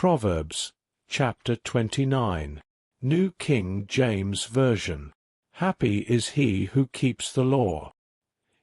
Proverbs, chapter 29, New King James Version. Happy is he who keeps the law.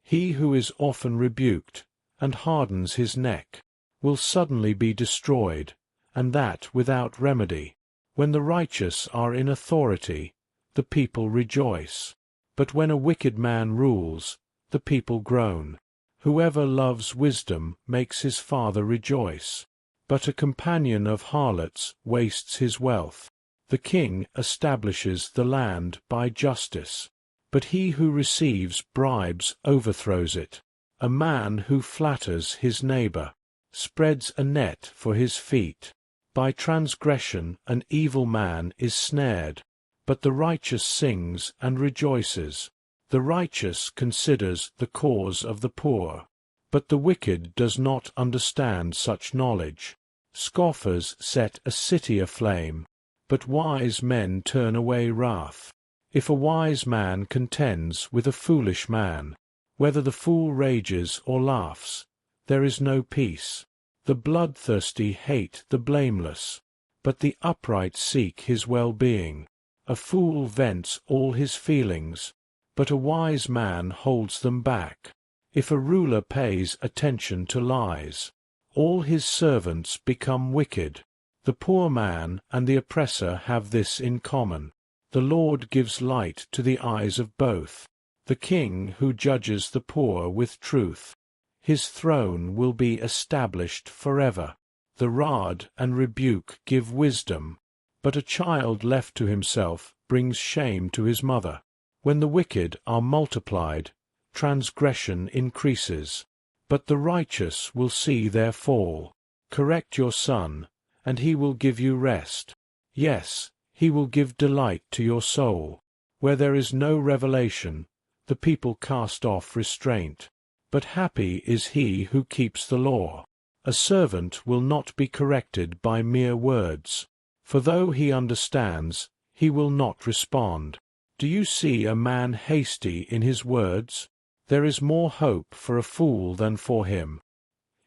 He who is often rebuked, and hardens his neck, will suddenly be destroyed, and that without remedy. When the righteous are in authority, the people rejoice. But when a wicked man rules, the people groan. Whoever loves wisdom makes his father rejoice. But a companion of harlots wastes his wealth. The king establishes the land by justice, but he who receives bribes overthrows it. A man who flatters his neighbor spreads a net for his feet. By transgression an evil man is snared, but the righteous sings and rejoices. The righteous considers the cause of the poor, but the wicked does not understand such knowledge. Scoffers set a city aflame, but wise men turn away wrath. If a wise man contends with a foolish man, whether the fool rages or laughs, there is no peace. The bloodthirsty hate the blameless, but the upright seek his well-being. A fool vents all his feelings, but a wise man holds them back. If a ruler pays attention to lies, all his servants become wicked. The poor man and the oppressor have this in common. The Lord gives light to the eyes of both. The king who judges the poor with truth, his throne will be established forever. The rod and rebuke give wisdom, but a child left to himself brings shame to his mother. When the wicked are multiplied, transgression increases, but the righteous will see their fall. Correct your son, and he will give you rest. Yes, he will give delight to your soul. Where there is no revelation, the people cast off restraint. But happy is he who keeps the law. A servant will not be corrected by mere words, for though he understands, he will not respond. Do you see a man hasty in his words? There is more hope for a fool than for him.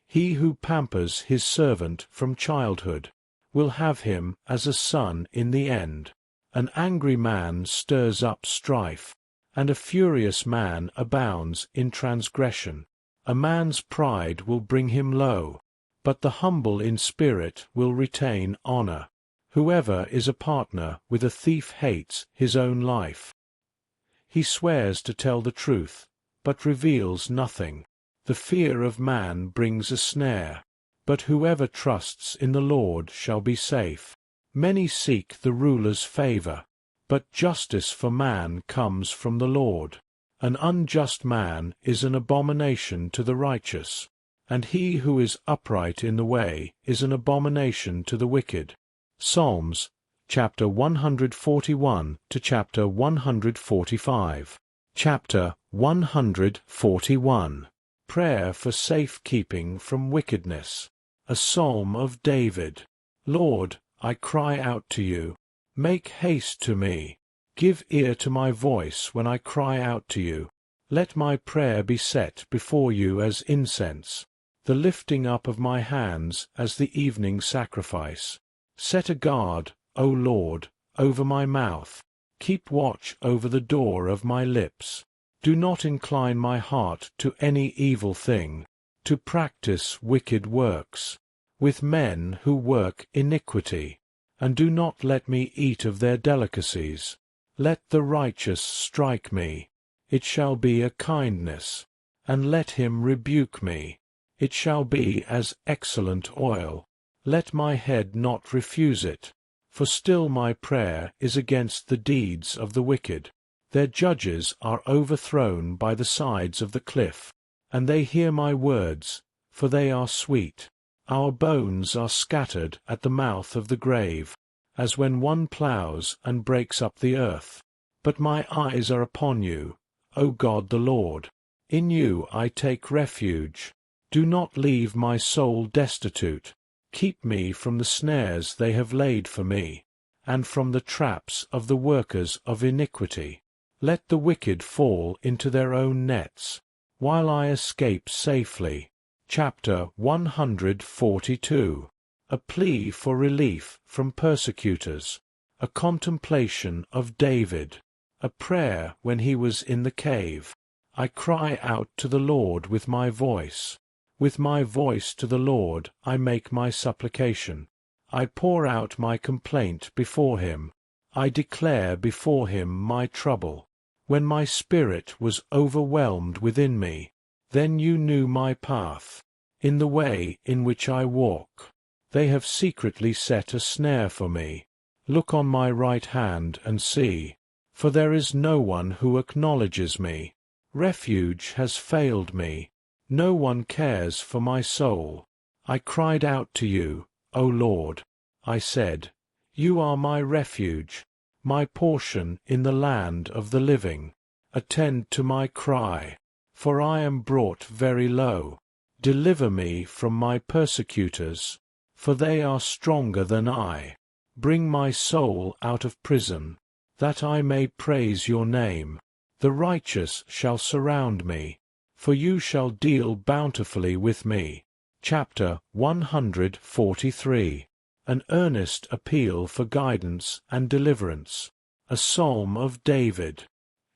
He who pampers his servant from childhood will have him as a son in the end. An angry man stirs up strife, and a furious man abounds in transgression. A man's pride will bring him low, but the humble in spirit will retain honor. Whoever is a partner with a thief hates his own life. He swears to tell the truth, but reveals nothing. The fear of man brings a snare, but whoever trusts in the Lord shall be safe. Many seek the ruler's favor, but justice for man comes from the Lord. An unjust man is an abomination to the righteous, and he who is upright in the way is an abomination to the wicked. Psalms, chapter 141 to chapter 145. Chapter 141. Prayer for safekeeping from wickedness. A psalm of David. Lord, I cry out to you. Make haste to me. Give ear to my voice when I cry out to you. Let my prayer be set before you as incense, the lifting up of my hands as the evening sacrifice. Set a guard, O Lord, over my mouth. Keep watch over the door of my lips. Do not incline my heart to any evil thing, to practice wicked works, with men who work iniquity, and do not let me eat of their delicacies. Let the righteous strike me, it shall be a kindness, and let him rebuke me, it shall be as excellent oil. Let my head not refuse it, for still my prayer is against the deeds of the wicked. Their judges are overthrown by the sides of the cliff, and they hear my words, for they are sweet. Our bones are scattered at the mouth of the grave, as when one ploughs and breaks up the earth. But my eyes are upon you, O God the Lord. In you I take refuge. Do not leave my soul destitute. Keep me from the snares they have laid for me, and from the traps of the workers of iniquity. Let the wicked fall into their own nets, while I escape safely. Chapter 142. a plea for relief from persecutors, a contemplation of David, a prayer when he was in the cave. I cry out to the Lord with my voice. With my voice to the Lord I make my supplication. I pour out my complaint before him. I declare before him my trouble. When my spirit was overwhelmed within me, then you knew my path, in the way in which I walk. They have secretly set a snare for me. Look on my right hand and see, for there is no one who acknowledges me. Refuge has failed me. No one cares for my soul. I cried out to you, O Lord. I said, you are my refuge, my portion in the land of the living. Attend to my cry, for I am brought very low. Deliver me from my persecutors, for they are stronger than I. Bring my soul out of prison, that I may praise your name. The righteous shall surround me, for you shall deal bountifully with me. Chapter 143. An earnest appeal for guidance and deliverance. A psalm of David.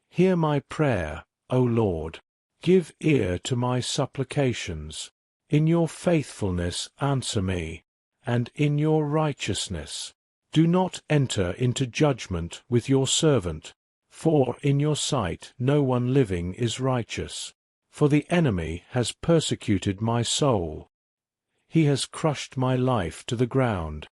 Hear my prayer, O Lord. Give ear to my supplications. In your faithfulness answer me, and in your righteousness. Do not enter into judgment with your servant, for in your sight no one living is righteous. For the enemy has persecuted my soul. He has crushed my life to the ground.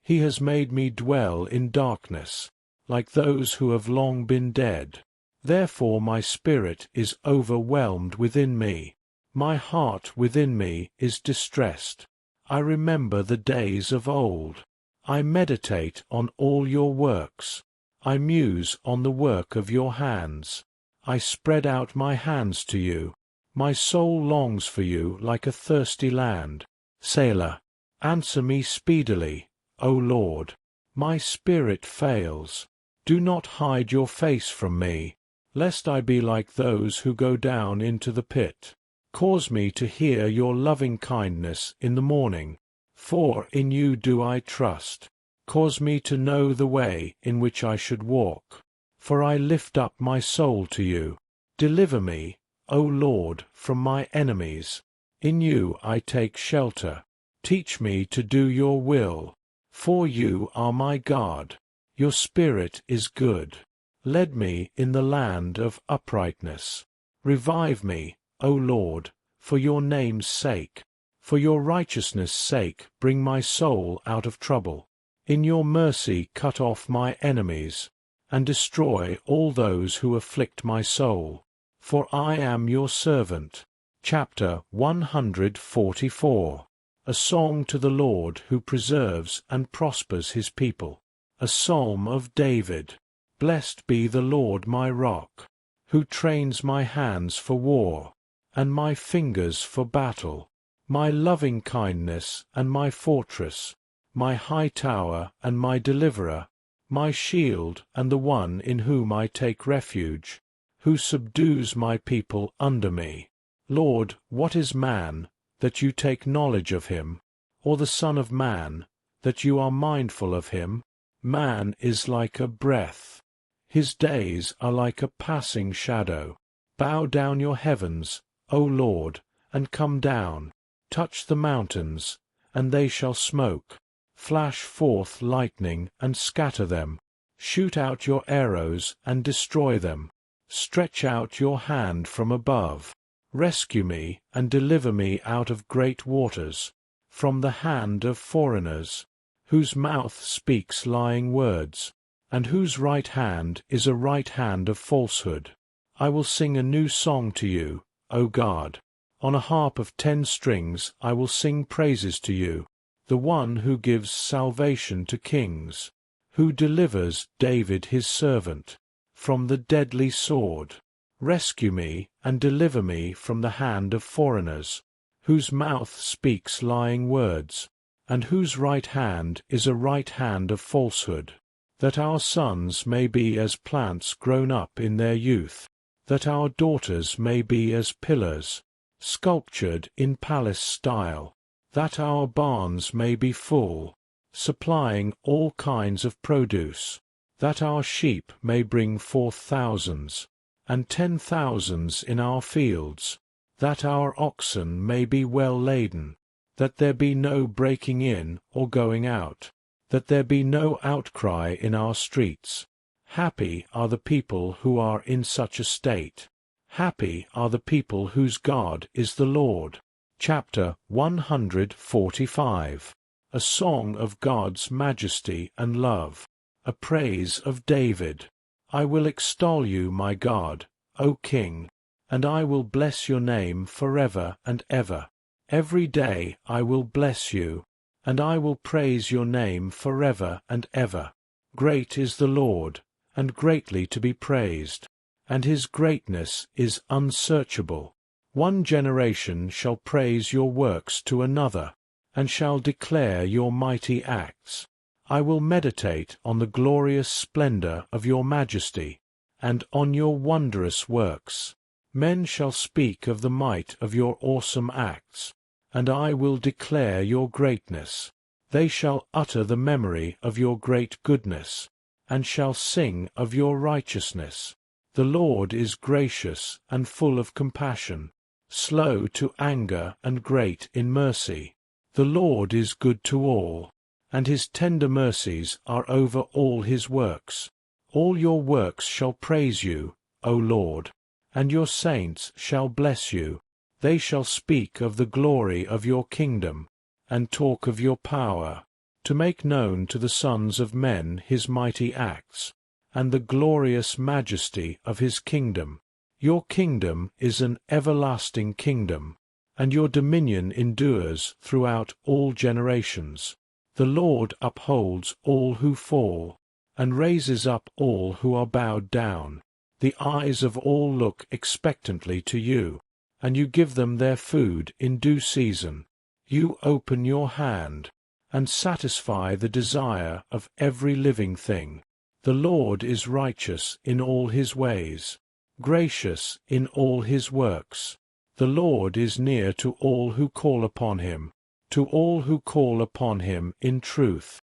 He has made me dwell in darkness, like those who have long been dead. Therefore my spirit is overwhelmed within me. My heart within me is distressed. I remember the days of old. I meditate on all your works. I muse on the work of your hands. I spread out my hands to you. My soul longs for you like a thirsty land. Selah. Answer me speedily, O Lord. My spirit fails. Do not hide your face from me, lest I be like those who go down into the pit. Cause me to hear your loving kindness in the morning, for in you do I trust. Cause me to know the way in which I should walk, for I lift up my soul to you. Deliver me, O Lord, from my enemies. In you I take shelter. Teach me to do your will, for you are my God. Your spirit is good. Lead me in the land of uprightness. Revive me, O Lord, for your name's sake. For your righteousness' sake bring my soul out of trouble. In your mercy cut off my enemies, and destroy all those who afflict my soul. For I am your servant. Chapter 144. A song to the Lord who preserves and prospers his people. A psalm of David. Blessed be the Lord my rock, who trains my hands for war, and my fingers for battle, my loving kindness and my fortress, my high tower and my deliverer, my shield and the one in whom I take refuge, who subdues my people under me. Lord, what is man, that you take knowledge of him, or the son of man, that you are mindful of him? Man is like a breath. His days are like a passing shadow. Bow down your heavens, O Lord, and come down. Touch the mountains, and they shall smoke. Flash forth lightning, and scatter them. Shoot out your arrows, and destroy them. Stretch out your hand from above. Rescue me, and deliver me out of great waters, from the hand of foreigners, whose mouth speaks lying words, and whose right hand is a right hand of falsehood. I will sing a new song to you, O God. On a harp of 10 strings I will sing praises to you, the one who gives salvation to kings, who delivers David his servant from the deadly sword. Rescue me and deliver me from the hand of foreigners, whose mouth speaks lying words, and whose right hand is a right hand of falsehood, that our sons may be as plants grown up in their youth, that our daughters may be as pillars, sculptured in palace style. that our barns may be full, supplying all kinds of produce, that our sheep may bring forth thousands, and 10,000s in our fields, that our oxen may be well laden, that there be no breaking in or going out, that there be no outcry in our streets. Happy are the people who are in such a state. Happy are the people whose God is the Lord. Chapter 145. A song of God's majesty and love. A praise of David. I will extol you, my God, O King, and I will bless your name forever and ever. Every day I will bless you, and I will praise your name forever and ever. Great is the Lord, and greatly to be praised, and his greatness is unsearchable. One generation shall praise your works to another, and shall declare your mighty acts. I will meditate on the glorious splendor of your majesty, and on your wondrous works. Men shall speak of the might of your awesome acts, and I will declare your greatness. They shall utter the memory of your great goodness, and shall sing of your righteousness. The Lord is gracious and full of compassion, slow to anger and great in mercy. The Lord is good to all, and his tender mercies are over all his works. All your works shall praise you, O Lord, and your saints shall bless you. They shall speak of the glory of your kingdom, and talk of your power, to make known to the sons of men his mighty acts, and the glorious majesty of his kingdom. Your kingdom is an everlasting kingdom, and your dominion endures throughout all generations. The Lord upholds all who fall, and raises up all who are bowed down. The eyes of all look expectantly to you, and you give them their food in due season. You open your hand, and satisfy the desire of every living thing. The Lord is righteous in all his ways, gracious in all his works. The Lord is near to all who call upon him, to all who call upon him in truth.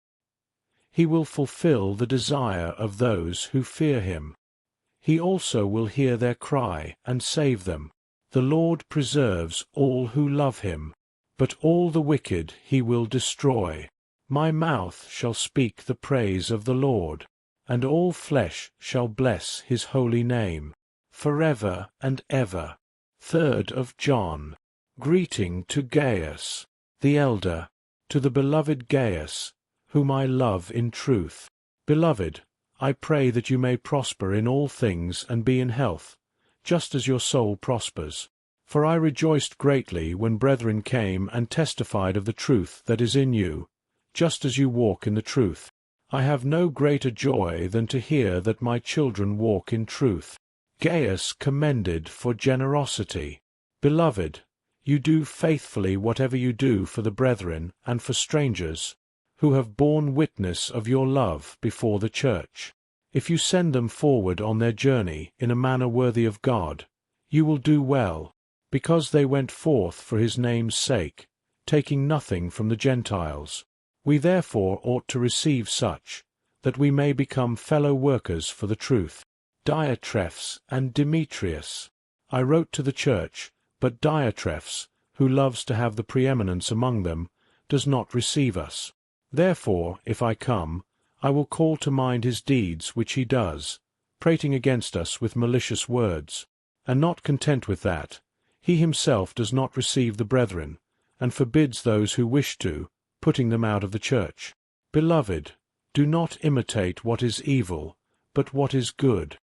He will fulfill the desire of those who fear him. He also will hear their cry and save them. The Lord preserves all who love him, but all the wicked he will destroy. My mouth shall speak the praise of the Lord, and all flesh shall bless his holy name, forever and ever. 3rd of John. Greeting to Gaius, the elder, to the beloved Gaius, whom I love in truth. Beloved, I pray that you may prosper in all things and be in health, just as your soul prospers. For I rejoiced greatly when brethren came and testified of the truth that is in you, just as you walk in the truth. I have no greater joy than to hear that my children walk in truth. Gaius commended for generosity. Beloved, you do faithfully whatever you do for the brethren and for strangers, who have borne witness of your love before the church. If you send them forward on their journey in a manner worthy of God, you will do well, because they went forth for his name's sake, taking nothing from the Gentiles. We therefore ought to receive such, that we may become fellow workers for the truth. Diotrephes and Demetrius. I wrote to the church, but Diotrephes, who loves to have the preeminence among them, does not receive us. Therefore, if I come, I will call to mind his deeds which he does, prating against us with malicious words. And not content with that, he himself does not receive the brethren, and forbids those who wish to, putting them out of the church. Beloved, do not imitate what is evil, but what is good.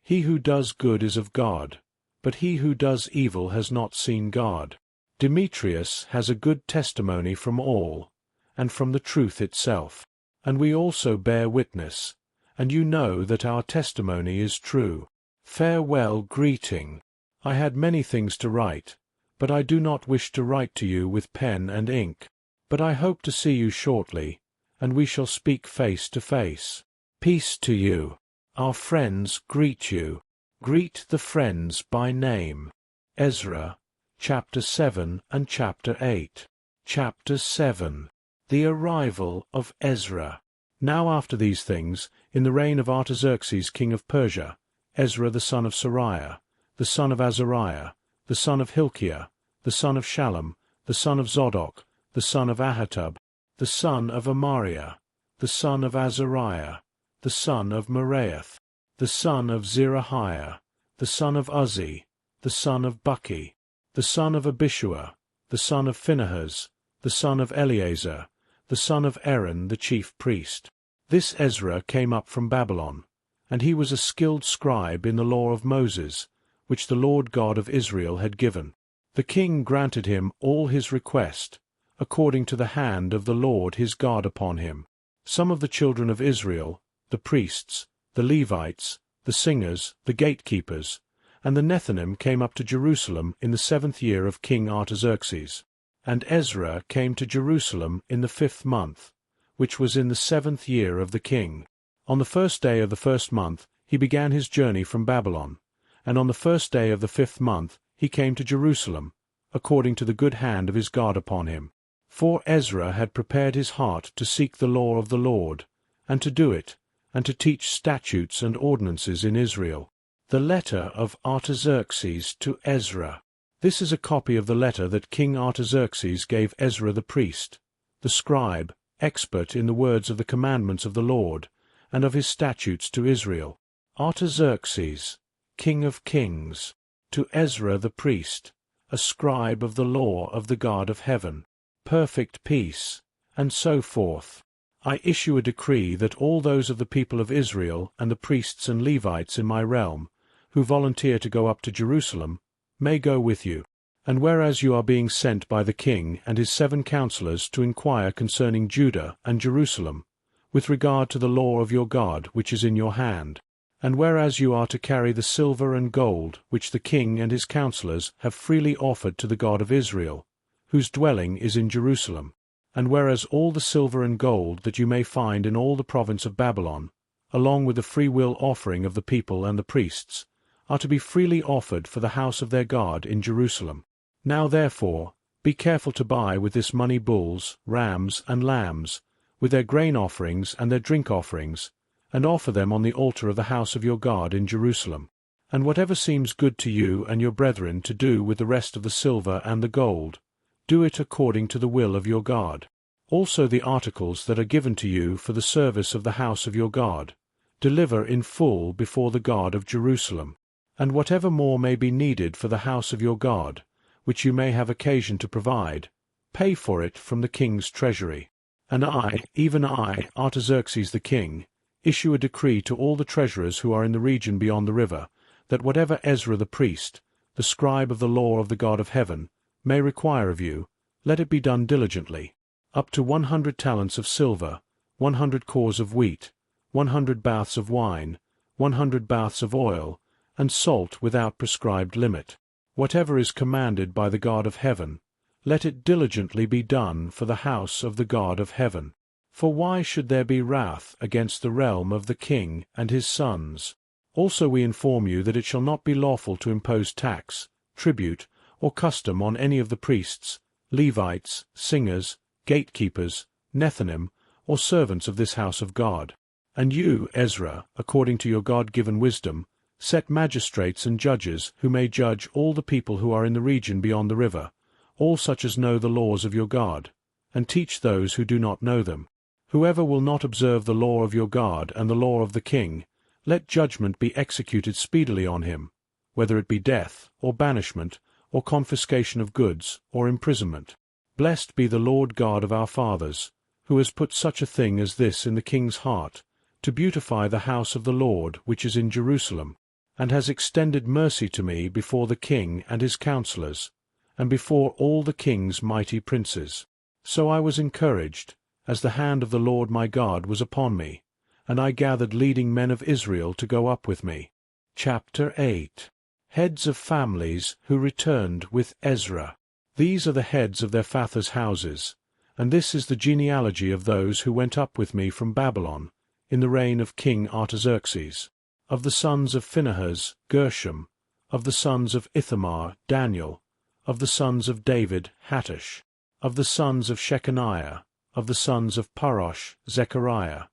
He who does good is of God, but he who does evil has not seen God. Demetrius has a good testimony from all, and from the truth itself. And we also bear witness, and you know that our testimony is true. Farewell greeting. I had many things to write, but I do not wish to write to you with pen and ink. But I hope to see you shortly, and we shall speak face to face. Peace to you. Our friends greet you. Greet the friends by name. Ezra, chapter 7 and chapter 8. Chapter 7. The arrival of Ezra. Now after these things, in the reign of Artaxerxes king of Persia, Ezra the son of Sariah, the son of Azariah, the son of Hilkiah, the son of Shallum, the son of Zadok, the son of Ahitub, the son of Amariah, the son of Azariah, the son of Meraioth, the son of Zerahiah, the son of Uzzi, the son of Bukki, the son of Abishua, the son of Phinehas, the son of Eleazar, the son of Aaron the chief priest. This Ezra came up from Babylon, and he was a skilled scribe in the law of Moses, which the Lord God of Israel had given. The king granted him all his request, according to the hand of the Lord his God upon him. Some of the children of Israel, the priests, the Levites, the singers, the gatekeepers, and the Nethinim came up to Jerusalem in the 7th year of King Artaxerxes. And Ezra came to Jerusalem in the 5th month, which was in the 7th year of the king. On the 1st day of the 1st month he began his journey from Babylon, and on the 1st day of the 5th month he came to Jerusalem, according to the good hand of his God upon him. For Ezra had prepared his heart to seek the law of the Lord, and to do it, and to teach statutes and ordinances in Israel. The letter of Artaxerxes to Ezra. This is a copy of the letter that King Artaxerxes gave Ezra the priest, the scribe, expert in the words of the commandments of the Lord, and of his statutes to Israel. Artaxerxes, king of kings, to Ezra the priest, a scribe of the law of the God of heaven, perfect peace, and so forth. I issue a decree that all those of the people of Israel and the priests and Levites in my realm, who volunteer to go up to Jerusalem, may go with you. And whereas you are being sent by the king and his 7 counselors to inquire concerning Judah and Jerusalem, with regard to the law of your God which is in your hand, and whereas you are to carry the silver and gold which the king and his counselors have freely offered to the God of Israel, whose dwelling is in Jerusalem, and whereas all the silver and gold that you may find in all the province of Babylon, along with the freewill offering of the people and the priests, are to be freely offered for the house of their God in Jerusalem. Now therefore be careful to buy with this money bulls, rams, and lambs, with their grain offerings and their drink offerings, and offer them on the altar of the house of your God in Jerusalem. And whatever seems good to you and your brethren to do with the rest of the silver and the gold, do it according to the will of your God. Also the articles that are given to you for the service of the house of your God, deliver in full before the God of Jerusalem. And whatever more may be needed for the house of your God, which you may have occasion to provide, pay for it from the king's treasury. And I, even I, Artaxerxes the king, issue a decree to all the treasurers who are in the region beyond the river, that whatever Ezra the priest, the scribe of the law of the God of heaven, may require of you, let it be done diligently, up to 100 talents of silver, 100 cors of wheat, 100 baths of wine, 100 baths of oil, and salt without prescribed limit. Whatever is commanded by the God of heaven, let it diligently be done for the house of the God of heaven. For why should there be wrath against the realm of the king and his sons? Also we inform you that it shall not be lawful to impose tax, tribute, or custom on any of the priests, Levites, singers, gatekeepers, Nethinim, or servants of this house of God. And you, Ezra, according to your God-given wisdom, set magistrates and judges who may judge all the people who are in the region beyond the river, all such as know the laws of your God, and teach those who do not know them. Whoever will not observe the law of your God and the law of the king, let judgment be executed speedily on him, whether it be death, or banishment, or confiscation of goods, or imprisonment. Blessed be the Lord God of our fathers, who has put such a thing as this in the king's heart, to beautify the house of the Lord which is in Jerusalem, and has extended mercy to me before the king and his counselors, and before all the king's mighty princes. So I was encouraged, as the hand of the Lord my God was upon me, and I gathered leading men of Israel to go up with me. Chapter 8. Heads of families who returned with Ezra. These are the heads of their fathers' houses, and this is the genealogy of those who went up with me from Babylon, in the reign of King Artaxerxes. Of the sons of Phinehas, Gershom; of the sons of Ithamar, Daniel; of the sons of David, Hattush; Of the sons of Shechaniah, of the sons of Parosh, Zechariah,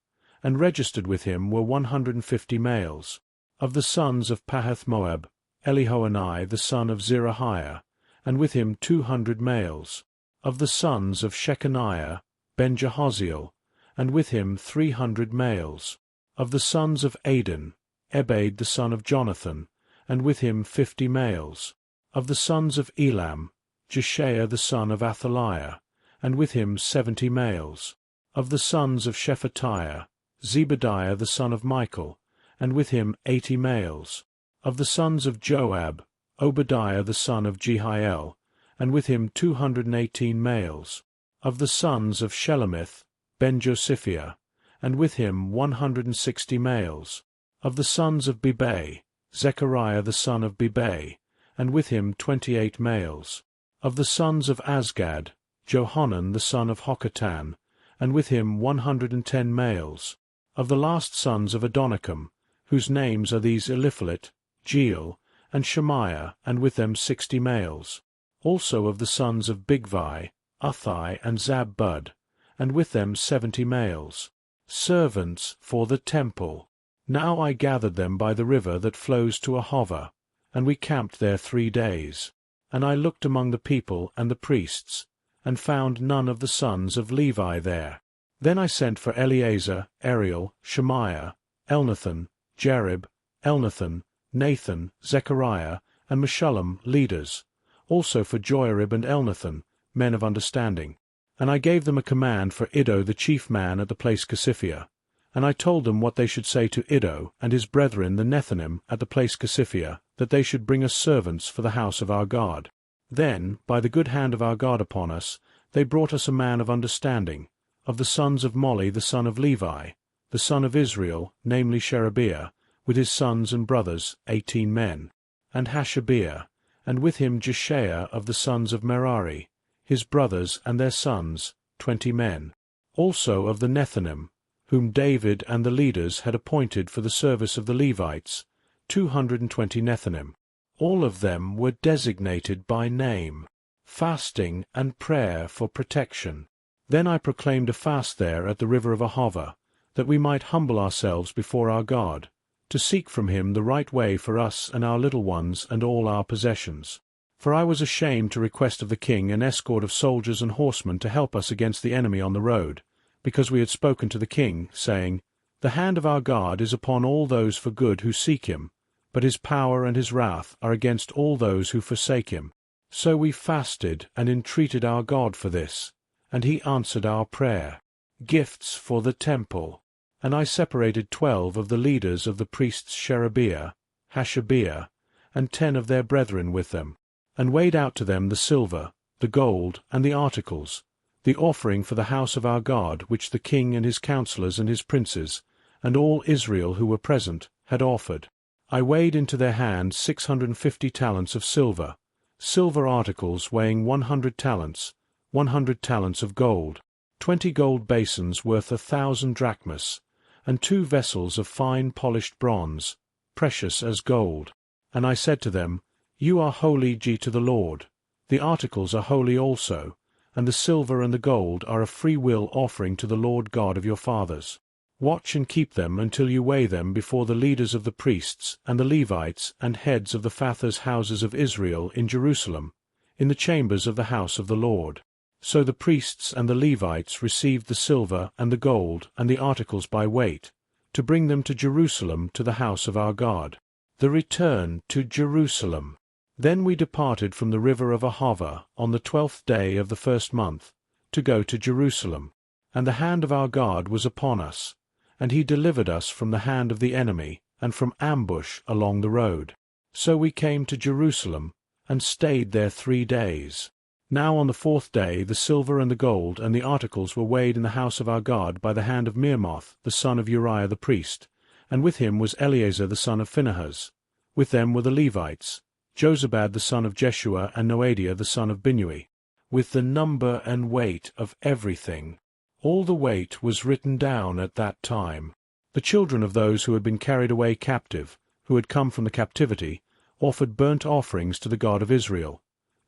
and registered with him were 150 males. Of the sons of Pahath-Moab, Elihoenai the son of Zerahiah, and with him 200 males. Of the sons of Shechaniah, Ben-Jehaziel, and with him 300 males. Of the sons of Adin, Ebed the son of Jonathan, and with him 50 males. Of the sons of Elam, Jeshaiah the son of Athaliah, and with him 70 males. Of the sons of Shephatiah, Zebadiah the son of Michael, and with him 80 males. Of the sons of Joab, Obadiah the son of Jehiel, and with him 218 males. Of the sons of Shelomith, Ben-Josiphiah, and with him 160 males. Of the sons of Bebai, Zechariah the son of Bebai, and with him 28 males. Of the sons of Azgad, Johanan the son of Hokatan, and with him 110 males. Of the last sons of Adonikam, whose names are these: Eliphalet, Jeiel, and Shemaiah, and with them 60 males. Also of the sons of Bigvai, Uthai, and Zabbud, and with them 70 males. Servants for the temple. Now I gathered them by the river that flows to Ahava, and we camped there 3 days. And I looked among the people and the priests, and found none of the sons of Levi there. Then I sent for Eleazar, Ariel, Shemaiah, Elnathan, Jarib, Elnathan, Nathan, Zechariah, and Meshullam, leaders, also for Joiarib and Elnathan, men of understanding. And I gave them a command for Iddo the chief man at the place Casiphia. And I told them what they should say to Iddo and his brethren the Nethinim at the place Casiphia, that they should bring us servants for the house of our God. Then, by the good hand of our God upon us, they brought us a man of understanding, of the sons of Moli the son of Levi, the son of Israel, namely Sherebiah, with his sons and brothers, 18 men, and Hashabiah, and with him Jeshaiah of the sons of Merari, his brothers and their sons, 20 men. Also of the Nethinim, whom David and the leaders had appointed for the service of the Levites, 220 Nethinim. All of them were designated by name, fasting and prayer for protection. Then I proclaimed a fast there at the river of Ahava, that we might humble ourselves before our God, to seek from him the right way for us and our little ones and all our possessions. For I was ashamed to request of the king an escort of soldiers and horsemen to help us against the enemy on the road, because we had spoken to the king, saying, The hand of our God is upon all those for good who seek him, but his power and his wrath are against all those who forsake him. So we fasted and entreated our God for this, and he answered our prayer. Gifts for the temple. And I separated 12 of the leaders of the priests Sherebiah, Hashabiah, and 10 of their brethren with them, and weighed out to them the silver, the gold, and the articles, the offering for the house of our God, which the king and his counselors and his princes, and all Israel who were present, had offered. I weighed into their hands 650 talents of silver, silver articles weighing 100 talents, 100 talents of gold, 20 gold basins worth 1,000 drachmas, and 2 vessels of fine polished bronze, precious as gold. And I said to them, You are holy to the Lord. The articles are holy also, and the silver and the gold are a free will offering to the Lord God of your fathers. Watch and keep them until you weigh them before the leaders of the priests and the Levites and heads of the fathers' houses of Israel in Jerusalem, in the chambers of the house of the Lord. So the priests and the Levites received the silver and the gold and the articles by weight, to bring them to Jerusalem to the house of our God. The return to Jerusalem. Then we departed from the river of Ahava on the 12th day of the first month, to go to Jerusalem. And the hand of our God was upon us, and he delivered us from the hand of the enemy, and from ambush along the road. So we came to Jerusalem, and stayed there 3 days. Now on the 4th day the silver and the gold and the articles were weighed in the house of our God by the hand of Meremoth, the son of Uriah the priest, and with him was Eleazar the son of Phinehas. With them were the Levites, Jozabad the son of Jeshua and Noadiah the son of Binnui, with the number and weight of everything. All the weight was written down at that time. The children of those who had been carried away captive, who had come from the captivity, offered burnt offerings to the God of Israel,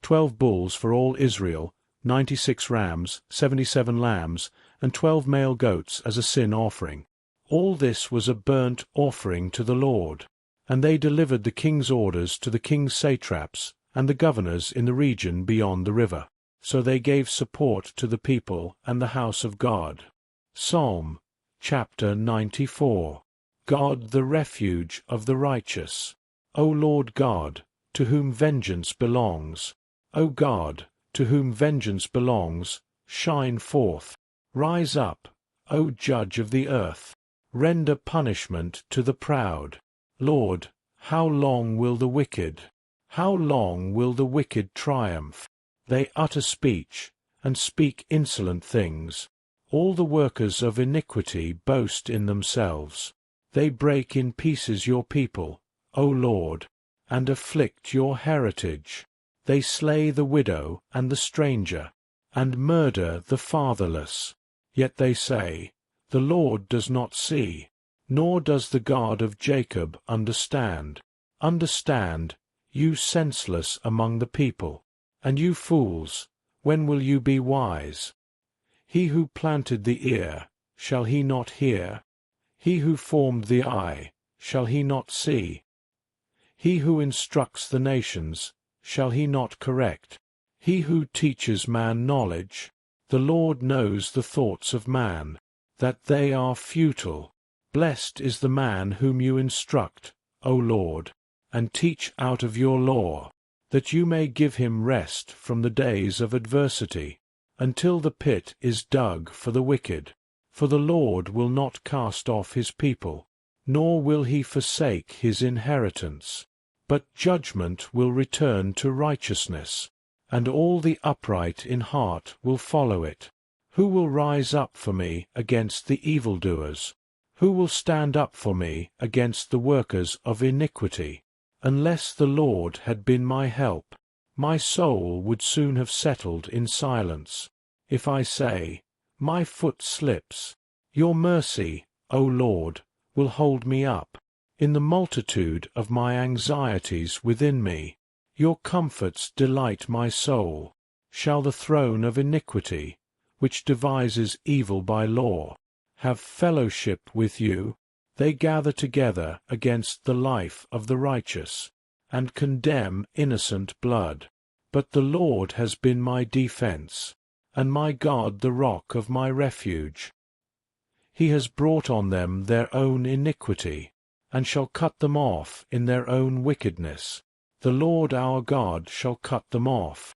12 bulls for all Israel, 96 rams, 77 lambs, and 12 male goats as a sin offering. All this was a burnt offering to the Lord. And they delivered the king's orders to the king's satraps and the governors in the region beyond the river. So they gave support to the people and the house of God. Psalm chapter 94. God the refuge of the righteous. O Lord God, to whom vengeance belongs. O God, to whom vengeance belongs, shine forth. Rise up, O Judge of the earth. Render punishment to the proud. Lord, how long will the wicked? How long will the wicked triumph? They utter speech, and speak insolent things. All the workers of iniquity boast in themselves. They break in pieces your people, O Lord, and afflict your heritage. They slay the widow and the stranger, and murder the fatherless. Yet they say, the Lord does not see, nor does the God of Jacob understand. Understand, you senseless among the people, and you fools, when will you be wise? He who planted the ear, shall he not hear? He who formed the eye, shall he not see? He who instructs the nations, shall he not correct? He who teaches man knowledge, the Lord knows the thoughts of man, that they are futile. Blessed is the man whom you instruct, O Lord, and teach out of your law, that you may give him rest from the days of adversity, until the pit is dug for the wicked. For the Lord will not cast off his people, nor will he forsake his inheritance. But judgment will return to righteousness, and all the upright in heart will follow it. Who will rise up for me against the evildoers? Who will stand up for me against the workers of iniquity? Unless the Lord had been my help, my soul would soon have settled in silence. If I say, my foot slips, your mercy, O Lord, will hold me up. In the multitude of my anxieties within me, your comforts delight my soul. Shall the throne of iniquity, which devises evil by law, have fellowship with you? They gather together against the life of the righteous, and condemn innocent blood. But the Lord has been my defense, and my God the rock of my refuge. He has brought on them their own iniquity, and shall cut them off in their own wickedness. The Lord our God shall cut them off.